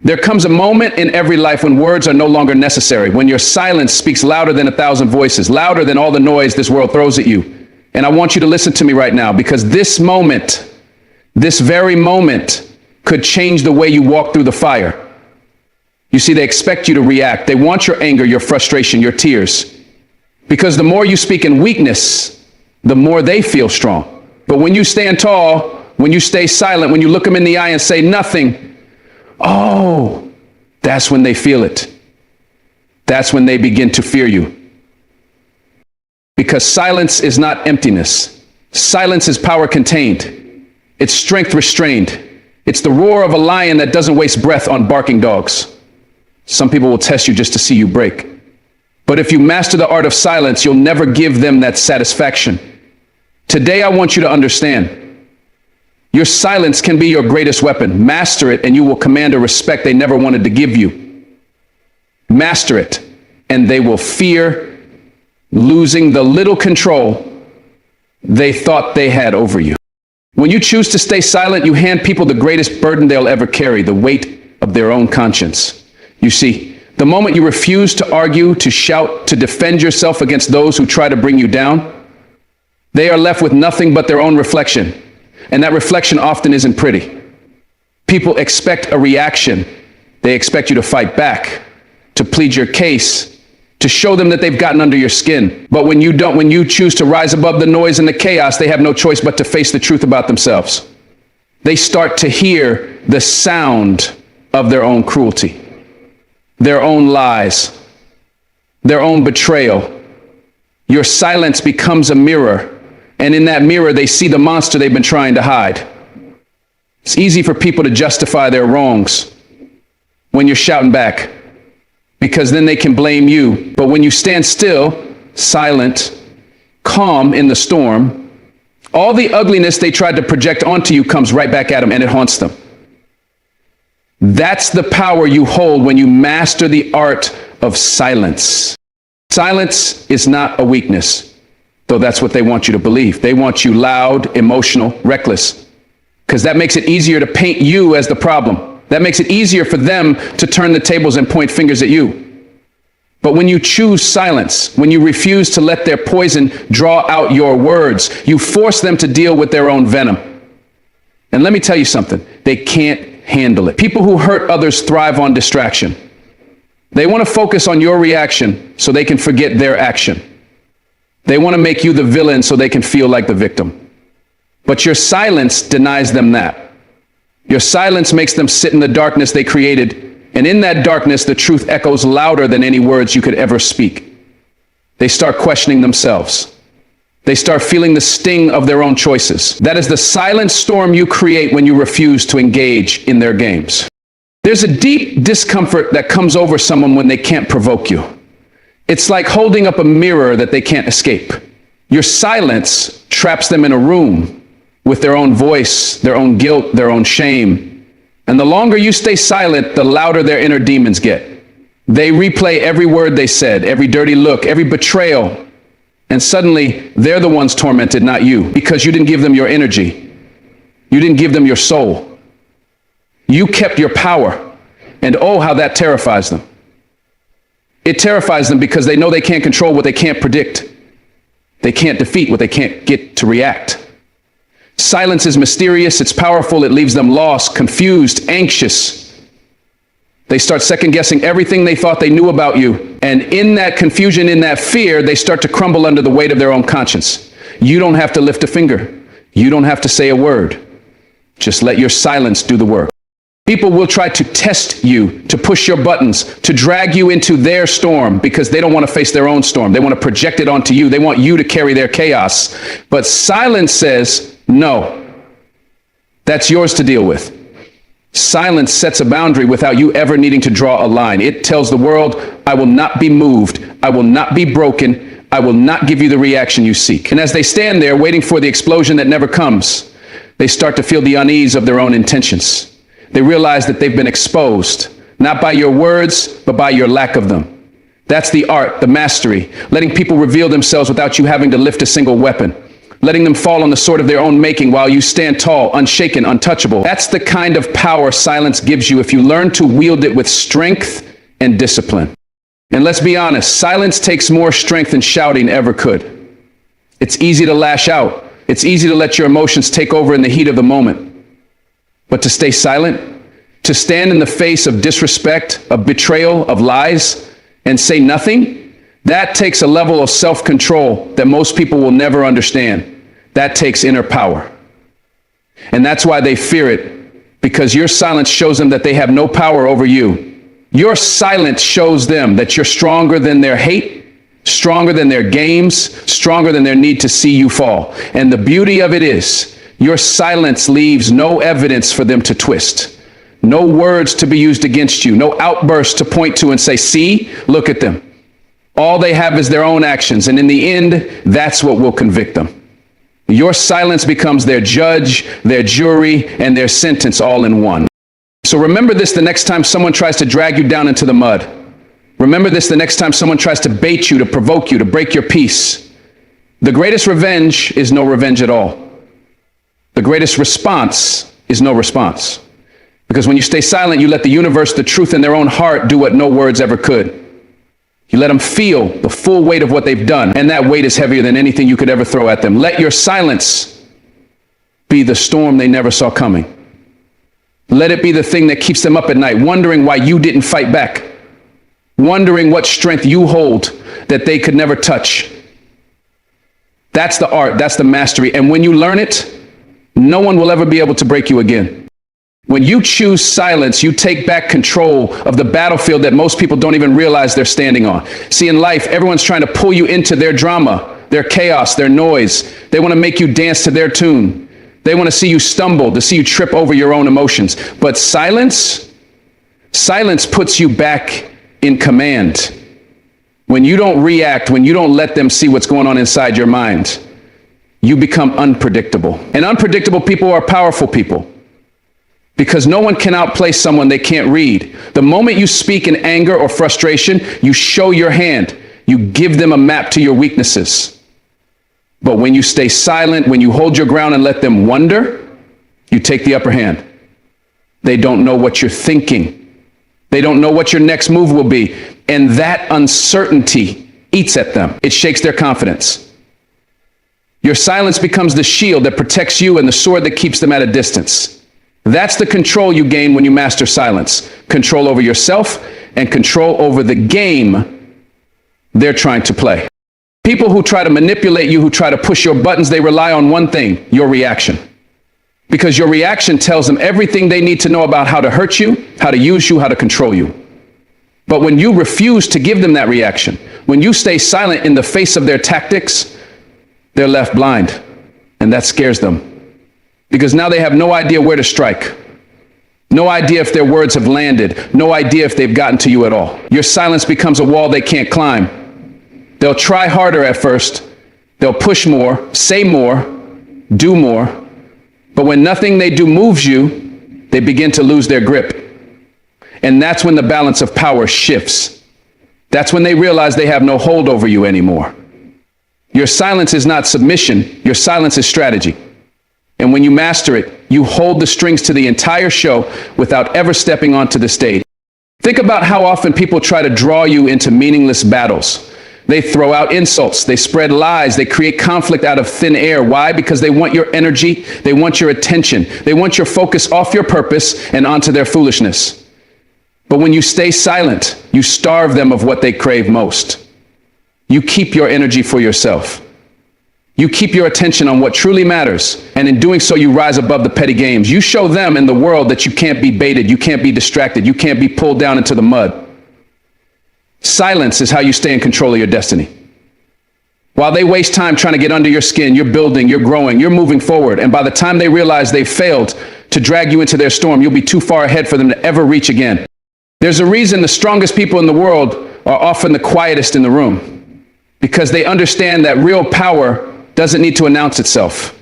There comes a moment in every life when words are no longer necessary, when your silence speaks louder than 1,000 voices, louder than all the noise this world throws at you. And I want you to listen to me right now, because this moment, this very moment, could change the way you walk through the fire. You see, they expect you to react. They want your anger, your frustration, your tears. Because the more you speak in weakness, the more they feel strong. But when you stand tall, when you stay silent, when you look them in the eye and say nothing, oh, that's when they feel it. That's when they begin to fear you. Because silence is not emptiness. Silence is power contained. It's strength restrained. It's the roar of a lion that doesn't waste breath on barking dogs. Some people will test you just to see you break. But if you master the art of silence, you'll never give them that satisfaction. Today, I want you to understand, your silence can be your greatest weapon. Master it, and you will command a respect they never wanted to give you. Master it, and they will fear losing the little control they thought they had over you. When you choose to stay silent, you hand people the greatest burden they'll ever carry, the weight of their own conscience. You see, the moment you refuse to argue, to shout, to defend yourself against those who try to bring you down, they are left with nothing but their own reflection. And that reflection often isn't pretty. People expect a reaction. They expect you to fight back, to plead your case, to show them that they've gotten under your skin. But when you don't, when you choose to rise above the noise and the chaos, they have no choice but to face the truth about themselves. They start to hear the sound of their own cruelty, their own lies, their own betrayal. Your silence becomes a mirror. And in that mirror, they see the monster they've been trying to hide. It's easy for people to justify their wrongs when you're shouting back, because then they can blame you. But when you stand still, silent, calm in the storm, all the ugliness they tried to project onto you comes right back at them, and it haunts them. That's the power you hold when you master the art of silence. Silence is not a weakness. Though that's what they want you to believe. They want you loud, emotional, reckless, because that makes it easier to paint you as the problem. That makes it easier for them to turn the tables and point fingers at you. But when you choose silence, when you refuse to let their poison draw out your words, you force them to deal with their own venom. And let me tell you something, they can't handle it. People who hurt others thrive on distraction. They want to focus on your reaction so they can forget their action. They want to make you the villain so they can feel like the victim. But your silence denies them that. Your silence makes them sit in the darkness they created, and in that darkness, the truth echoes louder than any words you could ever speak. They start questioning themselves. They start feeling the sting of their own choices. That is the silent storm you create when you refuse to engage in their games. There's a deep discomfort that comes over someone when they can't provoke you. It's like holding up a mirror that they can't escape. Your silence traps them in a room with their own voice, their own guilt, their own shame. And the longer you stay silent, the louder their inner demons get. They replay every word they said, every dirty look, every betrayal. And suddenly, they're the ones tormented, not you, because you didn't give them your energy. You didn't give them your soul. You kept your power. And oh, how that terrifies them. It terrifies them because they know they can't control what they can't predict. They can't defeat what they can't get to react. Silence is mysterious, it's powerful, it leaves them lost, confused, anxious. They start second-guessing everything they thought they knew about you. And in that confusion, in that fear, they start to crumble under the weight of their own conscience. You don't have to lift a finger. You don't have to say a word. Just let your silence do the work. People will try to test you, to push your buttons, to drag you into their storm because they don't want to face their own storm. They want to project it onto you. They want you to carry their chaos. But silence says, no, that's yours to deal with. Silence sets a boundary without you ever needing to draw a line. It tells the world, I will not be moved. I will not be broken. I will not give you the reaction you seek. And as they stand there waiting for the explosion that never comes, they start to feel the unease of their own intentions. They realize that they've been exposed, not by your words, but by your lack of them. That's the art, the mastery, letting people reveal themselves without you having to lift a single weapon. letting them fall on the sword of their own making while you stand tall, unshaken, untouchable. That's the kind of power silence gives you if you learn to wield it with strength and discipline. And let's be honest, silence takes more strength than shouting ever could. It's easy to lash out. It's easy to let your emotions take over in the heat of the moment. But to stay silent, to stand in the face of disrespect, of betrayal, of lies, and say nothing, that takes a level of self-control that most people will never understand. That takes inner power. And that's why they fear it, because your silence shows them that they have no power over you. Your silence shows them that you're stronger than their hate, stronger than their games, stronger than their need to see you fall. And the beauty of it is, your silence leaves no evidence for them to twist, no words to be used against you, no outbursts to point to and say, see, look at them. All they have is their own actions, and in the end, that's what will convict them. Your silence becomes their judge, their jury, and their sentence all in one. So remember this the next time someone tries to drag you down into the mud. Remember this the next time someone tries to bait you, to provoke you, to break your peace. The greatest revenge is no revenge at all. The greatest response is no response. Because when you stay silent, you let the universe, the truth in their own heart, do what no words ever could. You let them feel the full weight of what they've done, and that weight is heavier than anything you could ever throw at them. Let your silence be the storm they never saw coming. Let it be the thing that keeps them up at night, wondering why you didn't fight back, wondering what strength you hold that they could never touch. That's the art, that's the mastery, and when you learn it, no one will ever be able to break you again. When you choose silence, you take back control of the battlefield that most people don't even realize they're standing on. See, in life, everyone's trying to pull you into their drama, their chaos, their noise. They want to make you dance to their tune. They want to see you stumble, to see you trip over your own emotions. But silence puts you back in command. When you don't react, when you don't let them see what's going on inside your mind, you become unpredictable. And unpredictable people are powerful people, because no one can outplay someone they can't read. The moment you speak in anger or frustration, you show your hand. You give them a map to your weaknesses. But when you stay silent, when you hold your ground and let them wonder, you take the upper hand. They don't know what you're thinking. They don't know what your next move will be. And that uncertainty eats at them. It shakes their confidence. Your silence becomes the shield that protects you and the sword that keeps them at a distance. That's the control you gain when you master silence. Control over yourself and control over the game they're trying to play. People who try to manipulate you, who try to push your buttons, they rely on one thing: your reaction. Because your reaction tells them everything they need to know about how to hurt you, how to use you, how to control you. But when you refuse to give them that reaction, when you stay silent in the face of their tactics, they're left blind. And that scares them. Because now they have no idea where to strike. No idea if their words have landed. No idea if they've gotten to you at all. Your silence becomes a wall they can't climb. They'll try harder at first. They'll push more, say more, do more. But when nothing they do moves you, they begin to lose their grip. And that's when the balance of power shifts. That's when they realize they have no hold over you anymore. Your silence is not submission. Your silence is strategy. And when you master it, you hold the strings to the entire show without ever stepping onto the stage. Think about how often people try to draw you into meaningless battles. They throw out insults, they spread lies, they create conflict out of thin air. Why? Because they want your energy, they want your attention, they want your focus off your purpose and onto their foolishness. But when you stay silent, you starve them of what they crave most. You keep your energy for yourself. You keep your attention on what truly matters, and in doing so, you rise above the petty games. You show them in the world that you can't be baited, you can't be distracted, you can't be pulled down into the mud. Silence is how you stay in control of your destiny. While they waste time trying to get under your skin, you're building, you're growing, you're moving forward, and by the time they realize they've failed to drag you into their storm, you'll be too far ahead for them to ever reach again. There's a reason the strongest people in the world are often the quietest in the room, because they understand that real power doesn't need to announce itself.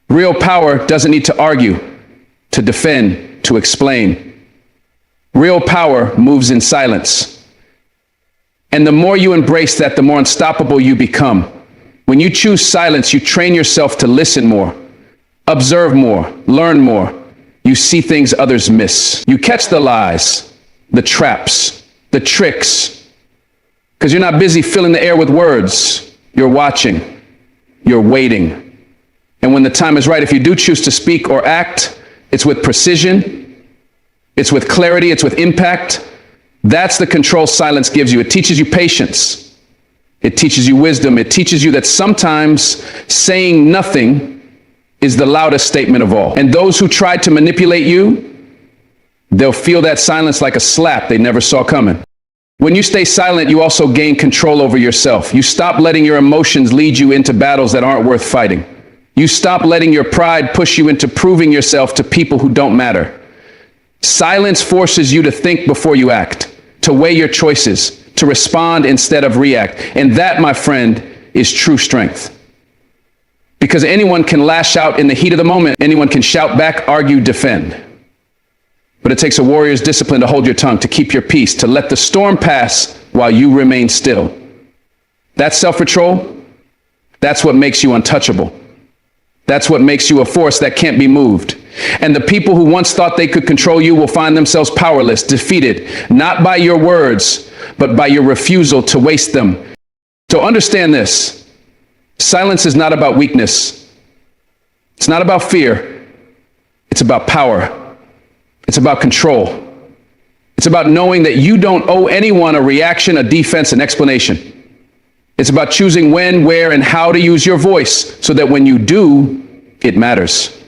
Real power doesn't need to argue, to defend, to explain. Real power moves in silence. And the more you embrace that, the more unstoppable you become. When you choose silence, you train yourself to listen more, observe more, learn more. You see things others miss. You catch the lies, the traps, the tricks, because you're not busy filling the air with words. You're watching, you're waiting. And when the time is right, if you do choose to speak or act, it's with precision, it's with clarity, it's with impact. That's the control silence gives you. It teaches you patience. It teaches you wisdom. It teaches you that sometimes saying nothing is the loudest statement of all. And those who try to manipulate you, they'll feel that silence like a slap they never saw coming. When you stay silent, you also gain control over yourself. You stop letting your emotions lead you into battles that aren't worth fighting. You stop letting your pride push you into proving yourself to people who don't matter. Silence forces you to think before you act, to weigh your choices, to respond instead of react. And that, my friend, is true strength. Because anyone can lash out in the heat of the moment. Anyone can shout back, argue, defend. But it takes a warrior's discipline to hold your tongue, to keep your peace, to let the storm pass while you remain still. That's self-control. That's what makes you untouchable. That's what makes you a force that can't be moved. And the people who once thought they could control you will find themselves powerless, defeated, not by your words, but by your refusal to waste them. So understand this. Silence is not about weakness. It's not about fear. It's about power. It's about control. It's about knowing that you don't owe anyone a reaction, a defense, an explanation. It's about choosing when, where, and how to use your voice so that when you do, it matters.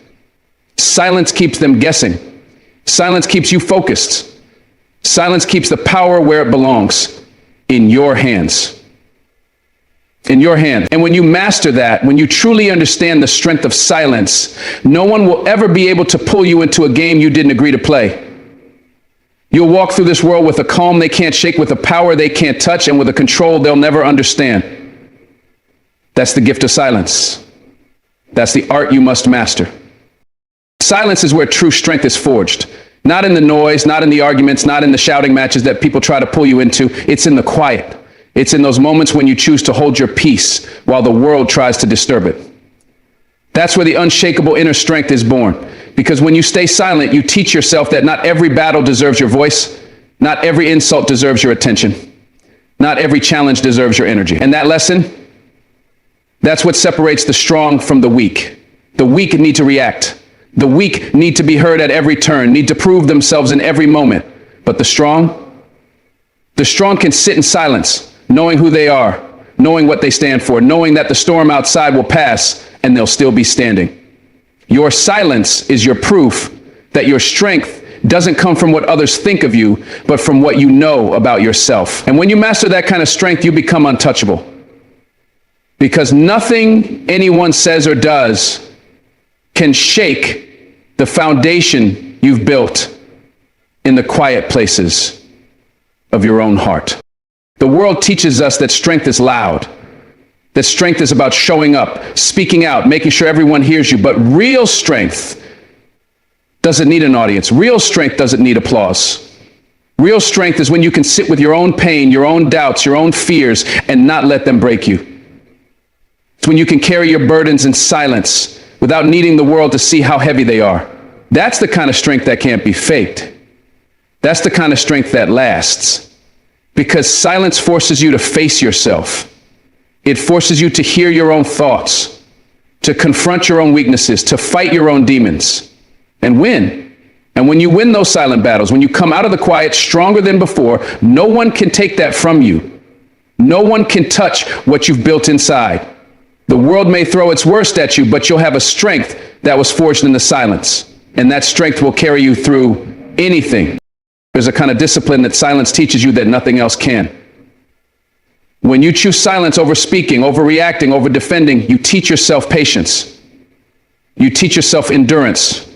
Silence keeps them guessing. Silence keeps you focused. Silence keeps the power where it belongs, in your hands. In your hand. And when you master that, when you truly understand the strength of silence, no one will ever be able to pull you into a game you didn't agree to play. You'll walk through this world with a calm they can't shake, with a power they can't touch, and with a control they'll never understand. That's the gift of silence. That's the art you must master. Silence is where true strength is forged. Not in the noise, not in the arguments, not in the shouting matches that people try to pull you into. It's in the quiet. It's in those moments when you choose to hold your peace while the world tries to disturb it. That's where the unshakable inner strength is born. Because when you stay silent, you teach yourself that not every battle deserves your voice. Not every insult deserves your attention. Not every challenge deserves your energy. And that lesson, that's what separates the strong from the weak. The weak need to react. The weak need to be heard at every turn, need to prove themselves in every moment. But the strong can sit in silence, knowing who they are, knowing what they stand for, knowing that the storm outside will pass and they'll still be standing. Your silence is your proof that your strength doesn't come from what others think of you, but from what you know about yourself. And when you master that kind of strength, you become untouchable. Because nothing anyone says or does can shake the foundation you've built in the quiet places of your own heart. The world teaches us that strength is loud, that strength is about showing up, speaking out, making sure everyone hears you. But real strength doesn't need an audience. Real strength doesn't need applause. Real strength is when you can sit with your own pain, your own doubts, your own fears, and not let them break you. It's when you can carry your burdens in silence without needing the world to see how heavy they are. That's the kind of strength that can't be faked. That's the kind of strength that lasts. Because silence forces you to face yourself. It forces you to hear your own thoughts, to confront your own weaknesses, to fight your own demons, and win. And when you win those silent battles, when you come out of the quiet stronger than before, no one can take that from you. No one can touch what you've built inside. The world may throw its worst at you, but you'll have a strength that was forged in the silence. And that strength will carry you through anything. There's a kind of discipline that silence teaches you that nothing else can. When you choose silence over speaking, over reacting, over defending, you teach yourself patience. You teach yourself endurance.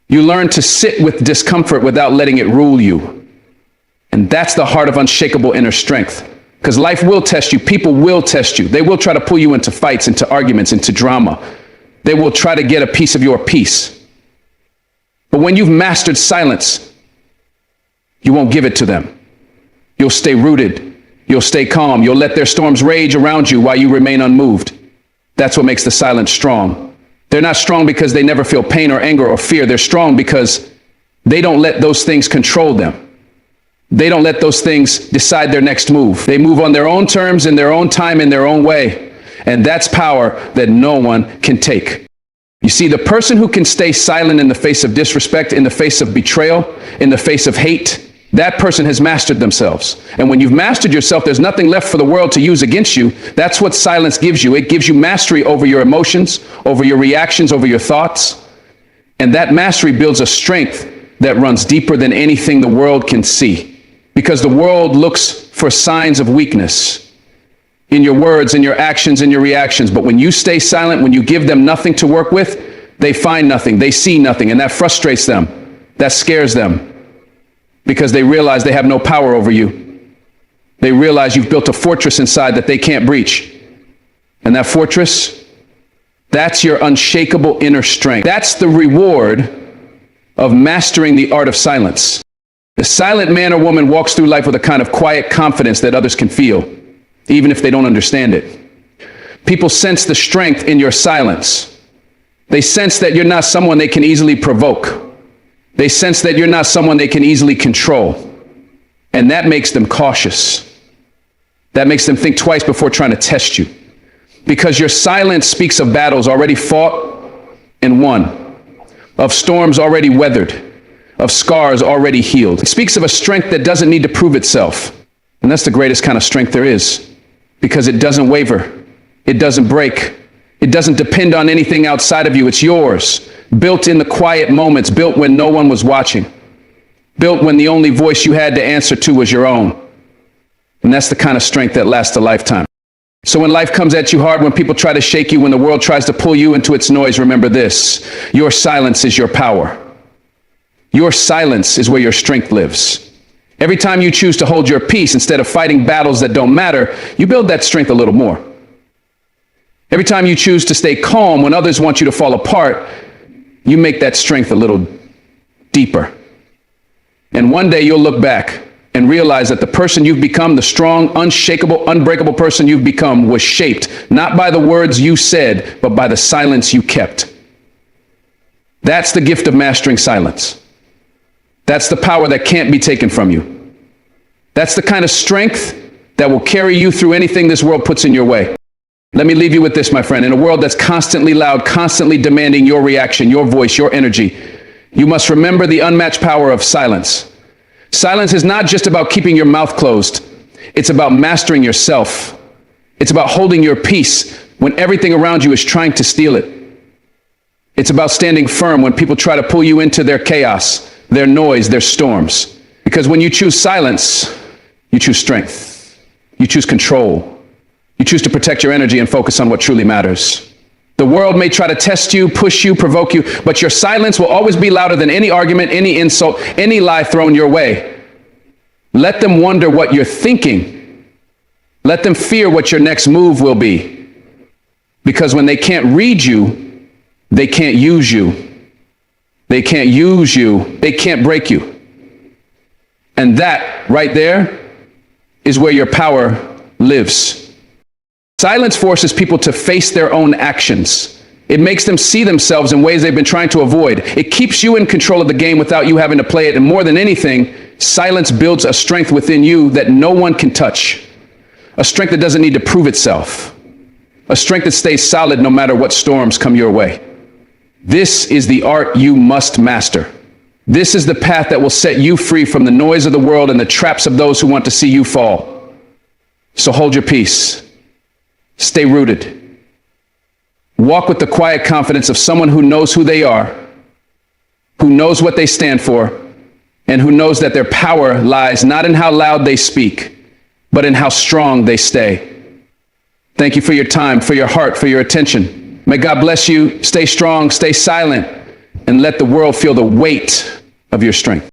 You learn to sit with discomfort without letting it rule you. And that's the heart of unshakable inner strength. Because life will test you. People will test you. They will try to pull you into fights, into arguments, into drama. They will try to get a piece of your peace. But when you've mastered silence, you won't give it to them. You'll stay rooted. You'll stay calm. You'll let their storms rage around you while you remain unmoved. That's what makes the silence strong. They're not strong because they never feel pain or anger or fear. They're strong because they don't let those things control them. They don't let those things decide their next move. They move on their own terms, in their own time, in their own way. And that's power that no one can take. You see, the person who can stay silent in the face of disrespect, in the face of betrayal, in the face of hate, that person has mastered themselves. And when you've mastered yourself, there's nothing left for the world to use against you. That's what silence gives you. It gives you mastery over your emotions, over your reactions, over your thoughts. And that mastery builds a strength that runs deeper than anything the world can see. Because the world looks for signs of weakness in your words, in your actions, in your reactions. But when you stay silent, when you give them nothing to work with, they find nothing, they see nothing, and that frustrates them. That scares them because they realize they have no power over you. They realize you've built a fortress inside that they can't breach. And that fortress, that's your unshakable inner strength. That's the reward of mastering the art of silence. The silent man or woman walks through life with a kind of quiet confidence that others can feel, even if they don't understand it. People sense the strength in your silence. They sense that you're not someone they can easily provoke. They sense that you're not someone they can easily control. And that makes them cautious. That makes them think twice before trying to test you. Because your silence speaks of battles already fought and won, of storms already weathered, of scars already healed. It speaks of a strength that doesn't need to prove itself. And that's the greatest kind of strength there is, because it doesn't waver. It doesn't break. It doesn't depend on anything outside of you. It's yours, built in the quiet moments, built when no one was watching, built when the only voice you had to answer to was your own. And that's the kind of strength that lasts a lifetime. So when life comes at you hard, when people try to shake you, when the world tries to pull you into its noise, remember this: your silence is your power. Your silence is where your strength lives. Every time you choose to hold your peace instead of fighting battles that don't matter, you build that strength a little more. Every time you choose to stay calm when others want you to fall apart, you make that strength a little deeper. And one day you'll look back and realize that the person you've become, the strong, unshakable, unbreakable person you've become, was shaped not by the words you said, but by the silence you kept. That's the gift of mastering silence. That's the power that can't be taken from you. That's the kind of strength that will carry you through anything this world puts in your way. Let me leave you with this, my friend. In a world that's constantly loud, constantly demanding your reaction, your voice, your energy, you must remember the unmatched power of silence. Silence is not just about keeping your mouth closed. It's about mastering yourself. It's about holding your peace when everything around you is trying to steal it. It's about standing firm when people try to pull you into their chaos, their noise, their storms. Because when you choose silence, you choose strength. You choose control. You choose to protect your energy and focus on what truly matters. The world may try to test you, push you, provoke you, but your silence will always be louder than any argument, any insult, any lie thrown your way. Let them wonder what you're thinking. Let them fear what your next move will be. Because when they can't read you, they can't use you. They can't use you. They can't break you. And that right there is where your power lives. Silence forces people to face their own actions. It makes them see themselves in ways they've been trying to avoid. It keeps you in control of the game without you having to play it. And more than anything, silence builds a strength within you that no one can touch. A strength that doesn't need to prove itself. A strength that stays solid no matter what storms come your way. This is the art you must master. This is the path that will set you free from the noise of the world and the traps of those who want to see you fall. So hold your peace. Stay rooted. Walk with the quiet confidence of someone who knows who they are, who knows what they stand for, and who knows that their power lies not in how loud they speak, but in how strong they stay. Thank you for your time, for your heart, for your attention. May God bless you. Stay strong, stay silent, and let the world feel the weight of your strength.